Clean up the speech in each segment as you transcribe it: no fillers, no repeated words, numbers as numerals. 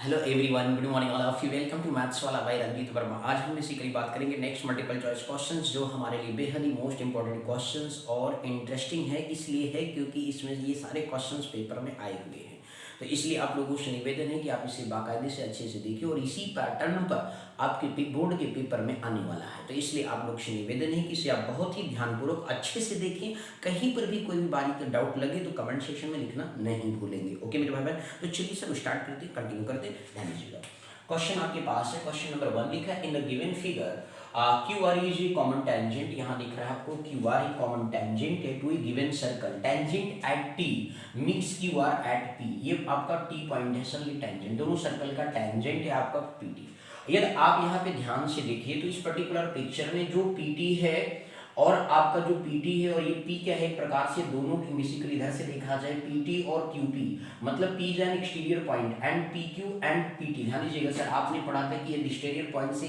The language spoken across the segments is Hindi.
Hello everyone, good morning all of you. Welcome to maths वाला बाय रंजीत वर्मा। आज हम बेसिकली बात करेंगे नेक्स्ट मल्टीपल चॉइस क्वेश्चंस, जो हमारे लिए बेहद ही मोस्ट इंपॉर्टेंट क्वेश्चंस और इंटरेस्टिंग है। इसलिए है क्योंकि इसमें ये सारे क्वेश्चंस पेपर में आए हुए हैं, तो इसलिए आप लोगों से निवेदन है कि आप इसे बाकायदे से अच्छे से देखिए और इसी पैटर्न पर आपके बोर्ड के पेपर में आने वाला है। तो इसलिए आप लोग से निवेदन है कि इसे आप बहुत ही ध्यानपूर्वक अच्छे से देखें। कहीं पर भी कोई भी बारीक डाउट लगे तो कमेंट सेक्शन में लिखना नहीं भूलेंगे। ओके मेरे भाई बहन, तो चलिए सब स्टार्ट करते कंटिन्यू करते, ध्यान दीजिएगा। क्वेश्चन आपके पास है, क्वेश्चन नंबर 1 लिखा है in the given figure Q R is a common tangent. यहाँ दिख रहा है आपको Q R a common tangent है to a given circle. Tangent at T meets Q R at P. ये आपका टी पॉइंट है सर, ये टेंजेंट, दोनों सर्कल का टेंजेंट है आपका पी टी। यदि आप यहाँ पे ध्यान से देखिए तो इस पर्टिकुलर पिक्चर में जो पी टी है और आपका जो PT है और ये P क्या है, एक प्रकार से दोनों बेसिकली इधर से देखा जाए PT और QP, मतलब P is an exterior point and PQ and PT। ध्यान दीजिएगा सर, आपने पढ़ा था कि ये एक्सटीरियर पॉइंट से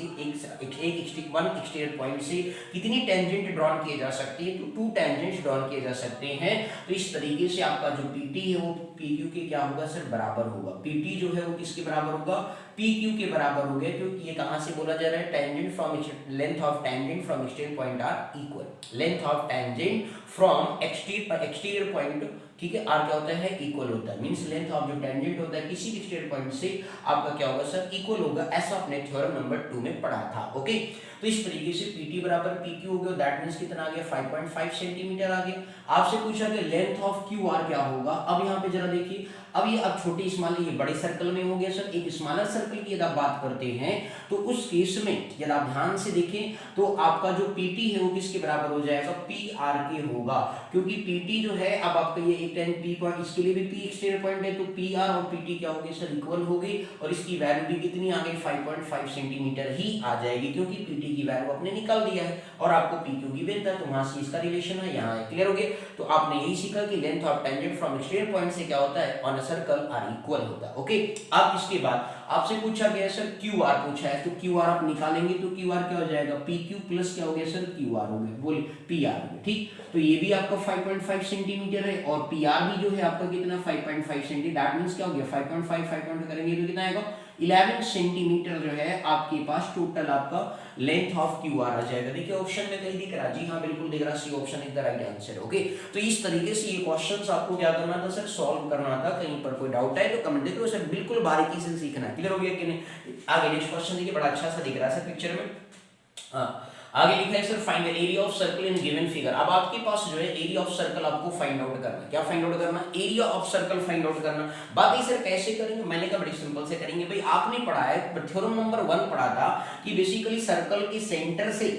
वन एक्सटीरियर पॉइंट से कितनी टेंजेंट ड्रॉन किए जा सकते हैं, तो 2 टेंजेंट्स ड्रॉन किए जा सकते हैं। तो इस तरीके से आपका जो PT है वो PQ के क्या होगा सर, बराबर होगा। PT जो है वो किसके बराबर होगा, PQ के बराबर हो गया, क्योंकि ये कहां से बोला जा रहा है, tangent from length of tangent from exterior point are equal. Length of tangent from exterior point, ठीक है, आर क्या होता है, इक्वल होता है। मींस लेंथ ऑफ जो टेंजेंट होता है किसी भी एक्सटीरियर पॉइंट से आपका क्या होगा सर, इक्वल होगा। ऐसा आपने थ्योरम नंबर 2 में पढ़ा था। ओके, तो इस तरीके से PT बराबर PQ हो गया, दैट मींस कितना आ गया, 5.5 सेंटीमीटर आ गया। आपसे पूछा गया लेंथ ऑफ QR क्या होगा। अब यहाँ पे जरा देखिए, अब ये अब छोटे स्मॉल ये बड़े सर्कल में हो गया सर। एक स्मॉलर सर्कल की यदि आप बात करते हैं तो उस केस में यदि आप ध्यान से देखें तो आपका जो PT है वो किसके बराबर हो जाएगा, PR के होगा। क्योंकि PT जो है, अब आपका ये एक 10 P पॉइंट, इसके लिए भी P एक्सटीरियर पॉइंट है, तो PR और PT क्या होगी सर, इक्वल होगी। और इसकी वैल्यू भी कितनी आ गई, 5.5 सेंटीमीटर ही आ जाएगी, क्योंकि PT की वैल्यू आपने निकाल दिया है और आपको PQ की गिवन था, तो वहां से इसका रिलेशन है, यहाँ क्लियर हो गया। तो आपने यही सीखा कि length of tangent from exterior point से क्या होता है, on a circle are equal होता है। ओके, अब इसके बाद आपसे पूछा गया सर QR पूछा है, तो QR आप निकालेंगे तो QR क्या हो जाएगा, PQ प्लस क्या हो गया सर, QR हो गया, बोलिए PR हो गया। ठीक, तो ये भी आपका 5.5 सेंटीमीटर है और PR भी जो है आपका कितना, 5.5 सेंटीमीटर। दैट मींस क्या हो गया, 5.5 करेंगे तो कितना आएगा, 11 सेंटीमीटर जो है आपके पास टोटल आपका लेंथ ऑफ QR आ जाएगा। देखिए ऑप्शन में कहीं दिख रहा है, जी हाँ बिल्कुल दिख रहा है, C option is the right answer. Okay, तो इस तरीके से ये क्वेश्चंस आपको क्या करना था सर, सॉल्व करना था। कहीं पर कोई डाउट है तो कमेंट देखो सर, बिल्कुल बारीकी से सीखना है। क्लियर हो गया कि नहीं। आगे नेक्स्ट क्वेश्चन देखिए, बड़ा अच्छा सा दिख रहा है सर पिक्चर में। आगे लिखा है sir find the area of circle in given figure. अब आपके पास जो है एरिया ऑफ सर्कल आपको फाइंड आउट करना है। क्या फाइंड आउट करना, area of circle find out करना। बात ये सर कैसे करेंगे, मैंने कहा बड़ी सिंपल से करेंगे भाई। आपने पढ़ा है, थ्योरम नंबर 1 पढ़ा था कि बेसिकली सर्कल के सेंटर से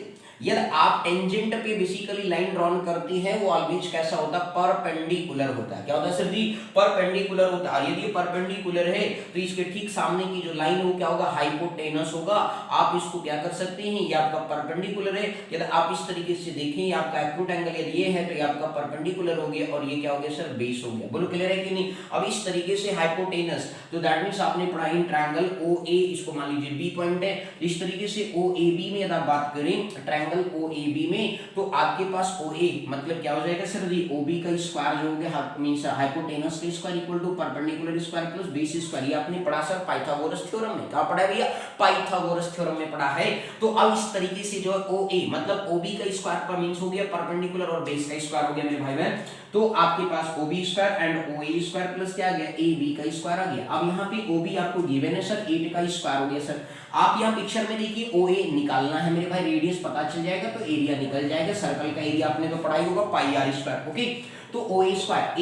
यदि आप टेंजेंट पे बेसिकली लाइन ड्रॉन करते हैं वो ऑलवेज कैसा होता है, परपेंडिकुलर होता है। क्या होता है सर जी, परपेंडिकुलर होता है। यदि परपेंडिकुलर है तो इसके ठीक सामने की जो लाइन वो क्या होगा, हाइपोटेनस होगा। आप इसको क्या कर सकते हैं, ये आपका परपेंडिकुलर है। यदि आप इस तरीके से देखें, ये आपका एक्यूट एंगल यदि ये है तो ये आपका परपेंडिकुलर हो गया और ये क्या हो गया सर, बेस हो गया। बोलो क्लियर है कि नहीं। अब इस तरीके से हाइपोटेनस, तो दैट मींस आपने पढ़ा इन ट्रायंगल OA, इसको मान लीजिए B पॉइंट है। इस तरीके से OAB में यदि आप बात करें ट्रायंगल OAB में, तो आपके पास OA मतलब क्या हो जाएगा सर जी, OB का स्क्वायर जो हो गया मींस हाइपोटेनस का square equal to perpendicular square plus base square. ये आपने पढ़ा सर पाइथागोरस थ्योरम में। क्या पढ़ा है भैया, पाइथागोरस थ्योरम में पढ़ा है। तो अब इस तरीके से जो OA मतलब OB का स्क्वायर पर मींस हो गया परपेंडिकुलर और बेस का स्क्वायर हो गया मेरे भाई बहन। तो आपके पास OB square and OA square plus क्या आ गया, AB का स्क्वायर आ गया। अब यहाँ पे OB आपको गिवन है सर 8 का स्क्वायर हो गया सर। आप यहाँ पिक्चर में देखिए OA निकालना है मेरे भाई, रेडियस पता चल जाएगा तो एरिया निकल जाएगा। सर्कल का एरिया आपने तो पढ़ाई होगा, पाई आर स्क्वायर। ओके, तो OA स्क्वायर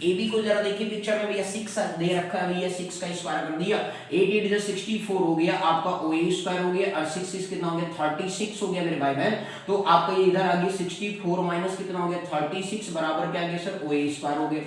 AB को जरा देखिए पिक्चर में भैया 6 दे रखा है भैया, 6 का स्क्वायर कर दिया, 8 8 64 हो गया आपका OA स्क्वायर हो गया और 6 6 कितना हो गया, 36 हो गया मेरे भाई बहन। तो आपका ये इधर आ गया 64 माइनस कितना हो गया, 36 बराबर क्या आ गया सर, OA स्क्वायर हो गया।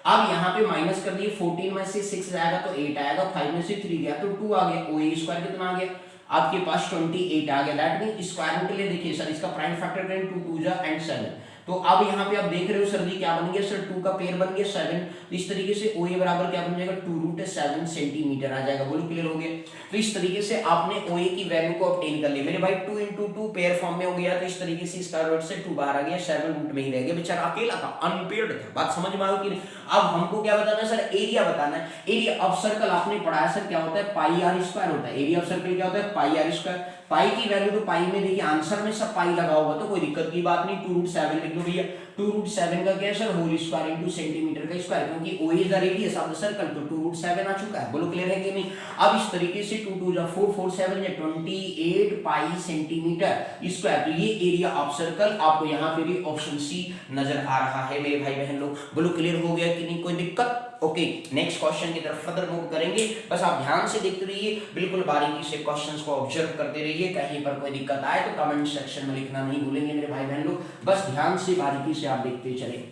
अब यहाँ पे माइनस कर दिए, 14 में से 6 जाएगा तो 8 आएगा, 5 में से 3 गया तो 2 आ गया। OA स्क्वायर कितना आ गया आपके पास, 28 आ गया। दैट मीन स्क्वायर रूट के लिए देखिए सर, इसका प्राइम फैक्टर करें 2 2 जा एंड 7। तो अब यहाँ पे आप देख रहे हो सर जी क्या बन गया सर, 2 का पेयर बन गया 7। तो इस तरीके से OA बराबर क्या बन जाएगा, 2√7 सेंटीमीटर आ जाएगा। बोलो क्लियर हो गया। तो इस तरीके से आपने OA की वैल्यू को ऑब्टेन कर लिया मेरे भाई। 2 × 2 पेयर फॉर्म में हो गया, तो इस तरीके से स्क्वायर रूट से 2 बाहर आ गया, 7 रूट में ही रह गया, बेचारा अकेला था, अनपेयर्ड था। बात समझ में आई कि नहीं। अब हमको क्या बताना है सर, एरिया बताना है। एरिया ऑफ सर्कल आपने पढ़ाया सर क्या होता है, पाई आर स्क्वायर होता है। एरिया ऑफ सर्कल क्या होता है, पाई आर स्क्वायर। पाई की वैल्यू तो पाई में देखिए आंसर में सब पाई लगा होगा तो कोई दिक्कत की बात नहीं, 2√7 लिख लो भैया। 2√7 का क्या है sir, whole square into centimetre का स्क्वायर, क्योंकि O is the radius of the circle, तो 2√7 आ चुका है। बोलो क्लियर है कि नहीं। अब इस तरीके से 2 2 जा 4 4 7 या 28 पाई सेंटीमीटर स्क्वायर, तो ये एरिया ऑफ सर्कल आपको यहाँ पे भी ऑप्शन सी नजर आ रहा है मेरे भाई बहन लोग। बोलो क्लियर हो गया कि नहीं, कोई दिक्कत। ओके, नेक्स्ट क्वेश्चन की तरफ फर्दर मूव करेंगे। बस आप ध्यान से देखते रहिए, बिल्कुल बारीकी से क्वेश्चंस को ऑब्जर्व करते रहिए। कहीं पर कोई दिक्कत आए तो कमेंट सेक्शन में लिखना नहीं भूलेंगे मेरे भाई बहन लोग। बस ध्यान से बारीकी से आप देखते चले।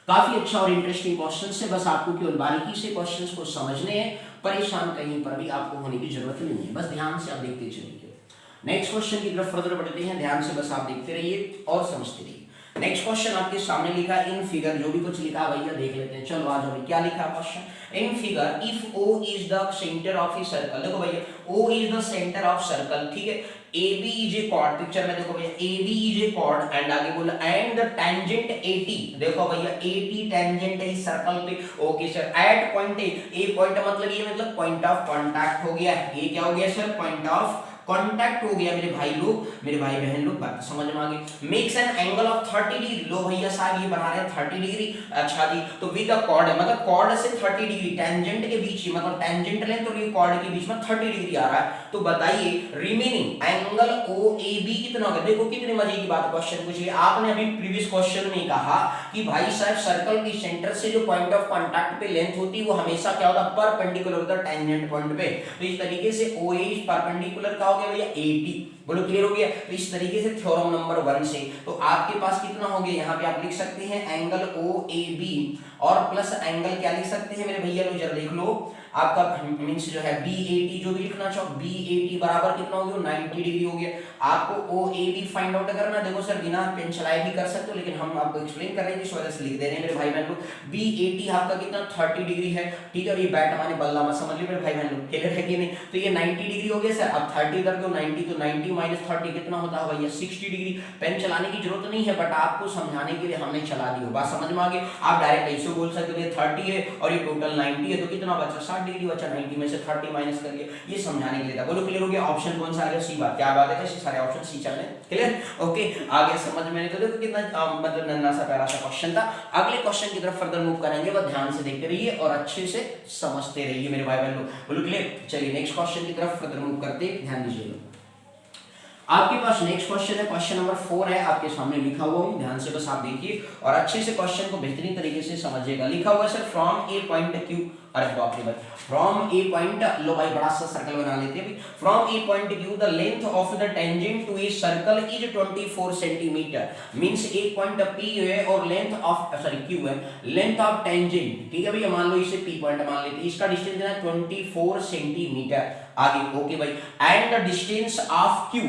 काफी अच्छा और इंटरेस्टिंग क्वेश्चन है, बस आपको केवल बारीकी से क्वेश्चंस को समझने हैं, परेशान कहीं पर भी आपको होने की जरूरत नहीं है। बस ध्यान से आप देखते चलिए। नेक्स्ट क्वेश्चन की तरफ फर्दर बढ़ते हैं, ध्यान से बस आप देखते रहिए और समझते रहिए। नेक्स्ट क्वेश्चन आपके सामने लिखा है इन फिगर, जो भी कुछ लिखा भैया देख लेते हैं। चलो आ जाओ, क्या लिखा है question. In figure if O is the centre of a circle, देखो भैया O is the centre of circle, ठीक है। AB is a chord, picture में देखो भैया AB is a chord and आगे बोला एंड द टेंजेंट AT, देखो भैया AT टेंजेंट है इस सर्कल पे। Okay sir, at point A point मतलब ये मतलब पॉइंट ऑफ कांटेक्ट हो गया। ये क्या हो गया सर, पॉइंट ऑफ कांटेक्ट हो गया मेरे भाई लोग, मेरे भाई बहन लोग, बात समझ में आ गई। Makes an angle of 30 degree, लो भैया साहब ये बना रहे हैं 30 डिग्री। अच्छा जी, तो विद द कॉर्ड है मतलब कॉर्ड से 30 डिग्री टेंजेंट के बीच ही, मतलब टेंजेंट लेंथ और ये कॉर्ड के बीच में 30 डिग्री आ रहा है। तो बताइए रिमेनिंग एंगल OAB कितना होगा। देखो कितने मजे की बात क्वेश्चन पूछी है आपने। अभी प्रीवियस क्वेश्चन में कहा कि भाई साहब सर्कल के सेंटर से जो पॉइंट ऑफ कांटेक्ट पे लेंथ होती है वो हमेशा क्या होता है, परपेंडिकुलर होता है टेंजेंट पॉइंट पे। तो इस तरीके से OA इज परपेंडिकुलर का हो गया भैया 80। बोलो क्लियर हो गया। तो इस तरीके से थ्योरम नंबर 1 से तो आपके पास कितना हो गया, यहाँ पे आप लिख सकते हैं एंगल OAB और प्लस एंगल क्या लिख सकते हैं मेरे भैया लोग, जरा देख लो आपका मींस जो है BAT, जो भी लिखना चाहो BAT बराबर कितना हो गया, 90 डिग्री हो गया। आपको OAB फाइंड आउट करना, देखो सर बिना पेन चलाए भी कर सकते हो, लेकिन हम आपको एक्सप्लेन कर रहे हैं इस वजह से लिख दे रहे हैं मेरे भाई बहन लोग। BAT आपका कितना 30 डिग्री है, ठीक है। ये बैट हमारे बल्ला मत समझ लो मेरे भाई बहन लोग, क्लियर है कि नहीं। तो ये 90 डिग्री हो गया सर। अब 30 कर दो 90, तो 90 माइनस 30 कितना होता है भैया 60 डिग्री। पेन चलाने की जरूरत नहीं है, बट आपको समझाने के लिए हमने चला दी हो, बात समझ में आ गई। आप डायरेक्ट ऐसे बोल सकते हो 30 है और ये टोटल 90 है, तो कितना बचा 60 डिग्री बचा, 90 में से 30 माइनस कर लिया, ये समझाने के लिए था। बोलो क्लियर हो गया। ऑप्शन कौन सा आ गया, सी बात। क्या बात है, कैसे सारे ऑप्शन सी चल रहे हैं, क्लियर। ओके, आगे समझ में नहीं तो देखो कितना मतलब नन्ना सा प्यारा सा क्वेश्चन था। अगले क्वेश्चन की तरफ फर्दर मूव करेंगे, बस ध्यान से देखते रहिए और अच्छे से समझते रहिए मेरे भाई बहन लोग। बोलो क्लियर। चलिए नेक्स्ट क्वेश्चन की तरफ फर्दर मूव करते हैं, ध्यान दीजिएगा। आपके पास नेक्स्ट क्वेश्चन है, क्वेश्चन नंबर 4 है, आपके सामने लिखा हुआ है, ध्यान से बस आप देखिए और अच्छे से क्वेश्चन को बेहतरीन तरीके से समझिएगा। लिखा हुआ है sir from a point Q, अरे बाप रे भाई, फ्रॉम ए पॉइंट, लो भाई बड़ा सा सर्कल बना लेते हैं अभी। From a point Q the length of the tangent to a circle is 24 centimetre. Means एक पॉइंट P है और लेंथ ऑफ Q है, लेंथ ऑफ टेंजेंट, ठीक है भैया, मान लो इसे P पॉइंट मान लेते हैं, इसका डिस्टेंस देना है 24 सेंटीमीटर। आगे ओके भाई, and the distance of Q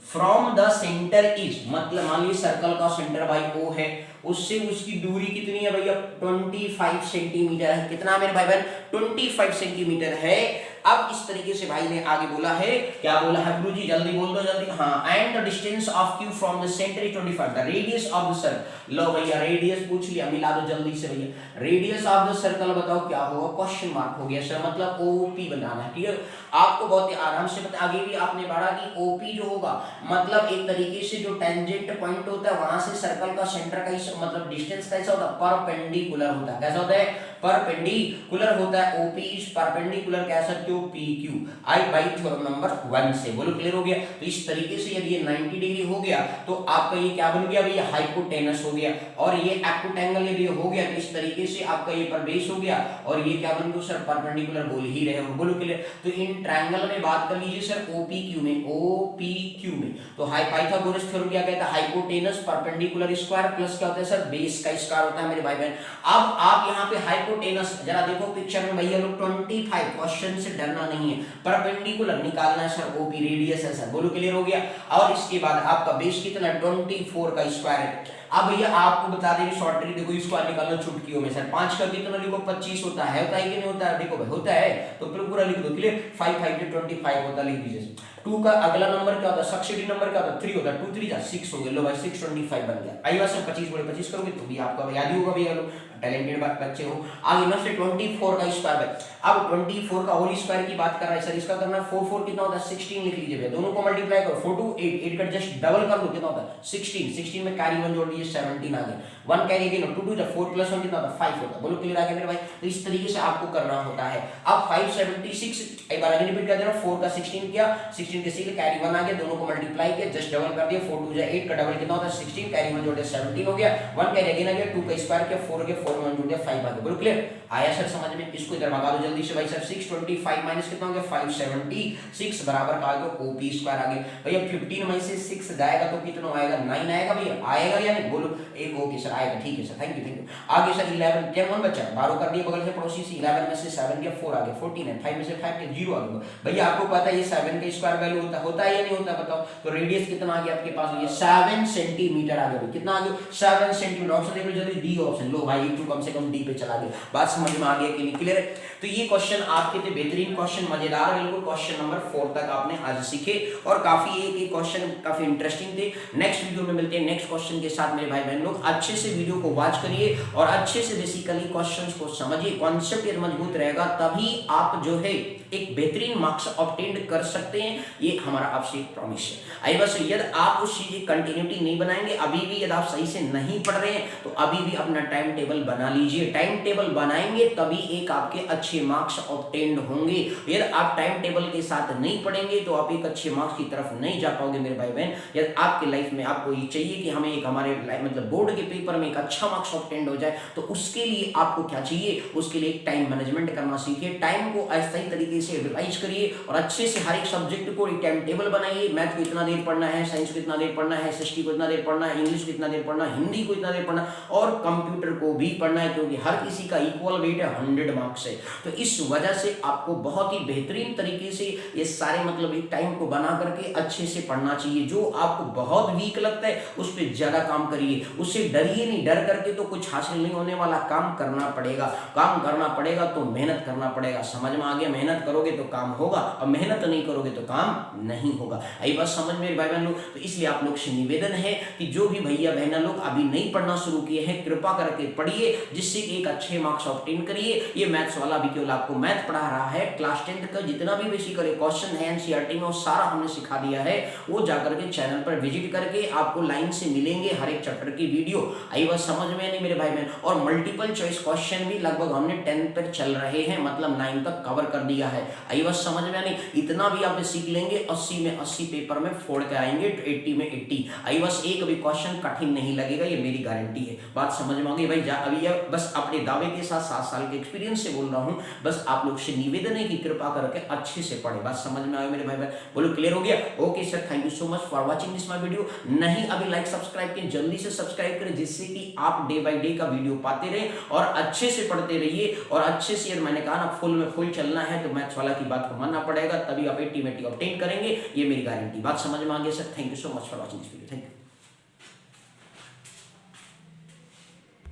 from the centre is, मतलब मान लीजिए सर्कल का सेंटर भाई O है, उससे उसकी दूरी कितनी है भैया 25 सेंटीमीटर है। कितना मेरे भाई बहन 25 सेंटीमीटर है। अब इस तरीके से भाई ने आगे बोला है, क्या बोला है गुरुजी, जल्दी बोल दो जल्दी। हाँ, and the distance of Q from the centre is 25, the radius of the circle. लो भैया रेडियस पूछ लिया, मिला दो जल्दी से भैया। रेडियस ऑफ द सर्कल बताओ क्या होगा, क्वेश्चन मार्क हो गया सर, मतलब OP बनाना है, ठीक है। आपको बहुत ही आराम से पता, आगे भी आपने पढ़ा कि OP जो होगा मतलब एक तरीके से जो टेंजेंट पॉइंट होता है वहां से सर्कल का सेंटर का मतलब डिस्टेंस कैसा होता है, परपेंडिकुलर होता है। कैसा होता है, परपेंडिकुलर होता है। OP इज परपेंडिकुलर कह सकते हो PQ, I by theorem number 1 से। बोलो क्लियर हो गया। तो इस तरीके से यदि ये 90 डिग्री हो गया तो आपका ये क्या बन गया भैया, हाइपोटेनस हो गया। और ये एक्यूटेंगल यदि हो गया तो इस तरीके से आपका ये परबेस हो गया और ये क्या बन गया सर, परपेंडिकुलर बोल ही रहे हो। बोलो क्लियर। तो इन ट्रायंगल में बात कर लीजिए सर OPQ में, OPQ में तो पाइथागोरस थ्योरम क्या कहता है, हाइपोटेनस परपेंडिकुलर स्क्वायर प्लस क्या होता है सर, बेस का स्क्वायर होता है मेरे भाई बहन। अब आप यहाँ पे हाइपोटेनस जरा देखो पिक्चर में भैया लोग 25, क्वेश्चन से डरना नहीं है, परपेंडिकुलर निकालना है सर, OP रेडियस है सर। बोलो क्लियर हो गया। और इसके बाद आपका बेस कितना 24 का स्क्वायर है। अब भैया आपको बता देंगे शॉर्ट ट्रिक, देखो स्क्वायर निकालना चुटकियों में सर। 5 का कितना लिखो 25 होता है कि नहीं होता है, देखो भाई होता है तो फिर पूरा लिख दो, क्लियर। 5 5 से 25 होता है, लिख दीजिए। 2 का अगला नंबर क्या होता है, सक्सेसिव नंबर क्या होता है 3 होता है, 2 3 जा 6 हो गया। लो भाई 625 बन गया। आई बात सर 25 बड़े 25 करोगे तो भी आपका याद ही होगा भैया लो टैलेंटेड बच्चे हो। आगे में से 24 का स्क्वायर है, अब 24 का होल स्क्वायर की बात कर रहा है सर, इसका करना है 4 4 कितना होता है 16 लिख लीजिए भैया, दोनों को मल्टीप्लाई करो 4 2 8 8 का जस्ट डबल कर दो कितना होता है 16 16 में कैरी 1 जोड़ दीजिए 17 आ गया 1 कैरी अगेन 2 2 जा 4 प्लस 1 कितना होता है 5 होता है। बोलो क्लियर आ गया मेरे भाई। तो इस तरीके से आपको करना होता है। अब 576 एक बार आगे रिपीट कर दे रहा हूं, 4 का 16 किया, 16 के 6 कैरी 1 आ गया, दोनों को मल्टीप्लाई किया जस्ट डबल कर दिया 4 2 जा 8 का डबल कितना होता है 16 कैरी 1 जोड़ दिया 17 हो गया, 1 कैरी अगेन आ गया 2 का स्क्वायर किया 4 के 4 में 1 जोड़ दिया 5 आ गया। बोलो क्लियर आया सर समझ में। इसको इधर भगा दो जल्दी से भाई सर 625 माइनस कितना हो गया 576 बराबर का आ गया OP स्क्वायर आ गया भैया। 15 में से 6 जाएगा तो कितना आएगा 9 आएगा भैया, आएगा या नहीं बोलो एक ओके सर आएगा, ठीक है सर थैंक यू। आगे सर 11 10 1 बचा 12 कर दिया बगल से पड़ोसी से, 11 में से 7 गया 4 आ गया 14 है, 5 में से 5 गया 0 आ गया भैया। आपको पता है ये 7 का स्क्वायर वैल्यू होता है या नहीं होता बताओ। तो रेडियस कितना आ गया आपके पास ये 7 सेंटीमीटर आ गया, कितना आ गया 7 सेंटीमीटर। ऑप्शन देख लो जल्दी डी ऑप्शन, लो भाई एक कम से कम डी पे चला गया, बात समझ में आ गया कि नहीं क्लियर है। तो ये क्वेश्चन आपके थे बेहतरीन क्वेश्चन, मजेदार बिल्कुल, क्वेश्चन नंबर 4 तक आपने आज सीखे और काफी एक क्वेश्चन काफी इंटरेस्टिंग थे। नेक्स्ट वीडियो में मिलते हैं नेक्स्ट क्वेश्चन के साथ मेरे भाई बहन लोग। अच्छे से वीडियो को वॉच करिए और अच्छे से बेसिकली क्वेश्चंस को समझिए, कॉन्सेप्ट ये मजबूत रहेगा तभी आप जो है एक बेहतरीन मार्क्स ऑब्टेन कर सकते हैं, ये हमारा आपसे एक प्रॉमिस है। आई बस यदि आप उस चीज की कंटिन्यूटी नहीं बनाएंगे, अभी भी यदि आप सही से नहीं पढ़ रहे हैं तो अभी भी अपना टाइम टेबल बना लीजिए, टाइम टेबल बनाएंगे तभी एक आपके अच्छे मार्क्स ऑब्टेन होंगे। यदि आप टाइम टेबल के साथ नहीं पढ़ेंगे तो आप एक अच्छे मार्क्स की तरफ नहीं जा पाओगे मेरे भाई बहन। यदि आपके लाइफ में आपको ये चाहिए कि हमें एक हमारे मतलब बोर्ड के पेपर में एक अच्छा मार्क्स ऑब्टेन हो जाए तो उसके लिए आपको क्या चाहिए, उसके लिए एक टाइम मैनेजमेंट करना सीखिए, टाइम को सही तरीके से यूटिलाइज करिए और अच्छे से हर एक सब्जेक्ट को एक टाइम टेबल बनाइए। मैथ को इतना देर पढ़ना है, साइंस को इतना देर पढ़ना है, एसएसटी को इतना देर पढ़ना है, इंग्लिश को इतना देर पढ़ना है, हिंदी को इतना देर पढ़ना है और कंप्यूटर को भी पढ़ना है, क्योंकि हर किसी का इक्वल वेट है, 100 मार्क्स है। तो इस वजह से आपको बहुत ही बेहतरीन तरीके से ये सारे मतलब एक टाइम को बना करके अच्छे से पढ़ना चाहिए। जो आपको बहुत वीक लगता है उस पर ज्यादा काम करिए, उससे डरिए नहीं, डर करके तो कुछ हासिल नहीं होने वाला, काम करना पड़ेगा, काम करना पड़ेगा तो मेहनत करना पड़ेगा। समझ में आ गया, मेहनत करोगे तो काम होगा और मेहनत नहीं करोगे तो काम नहीं होगा। यही बात समझ में भाई बहन लोग। तो इसलिए आप लोग से निवेदन है कि जो भी भैया बहना लोग अभी नहीं पढ़ना शुरू किए हैं कृपा करके पढ़िए, जिससे कि एक अच्छे मार्क्स ऑब्टेन करिए। ये मैथ्स वाला भी केवल आपको मैथ पढ़ा रहा है, क्लास 10 का जितना भी बेसिकली क्वेश्चन है एनसीईआरटी में वो सारा हमने सिखा दिया है। वो जाकर के चैनल पर विजिट करके आपको लाइन से मिलेंगे हर एक चैप्टर की वीडियो। आई बात समझ में नहीं मेरे भाई बहन। और मल्टीपल चॉइस क्वेश्चन भी लगभग हमने 10 तक चल रहे हैं, मतलब 9 तक कवर कर दिया है। आई बात समझ में नहीं, इतना भी आप सीख लेंगे 80 में 80 पेपर में फोड़ के आएंगे, 80 में 80। आई बस एक भी क्वेश्चन कठिन नहीं लगेगा, ये मेरी गारंटी है। बात समझ में आ गई भाई। अभी बस अपने दावे के साथ 7 साल के एक्सपीरियंस से बोल रहा हूं। बस आप लोग से निवेदन है कि कृपा करके अच्छे से पढ़े। बात समझ में आए मेरे भाई बहन, बोलो क्लियर हो गया। Okay sir, thank you so much for watching this my video. नहीं अभी लाइक सब्सक्राइब करें, जल्दी से सब्सक्राइब करें, जिससे कि आप डे बाय डे का वीडियो पाते रहे और अच्छे से पढ़ते रहिए। और अच्छे से मैंने कहा ना फुल में फुल चलना है तो मैथ्स वाला की बात को मानना पड़ेगा, तभी आप 80 में 80 ऑब्टेन करेंगे, ये मेरी गारंटी। बात समझ में आ गया sir, thank you so much for watching this video, thank you.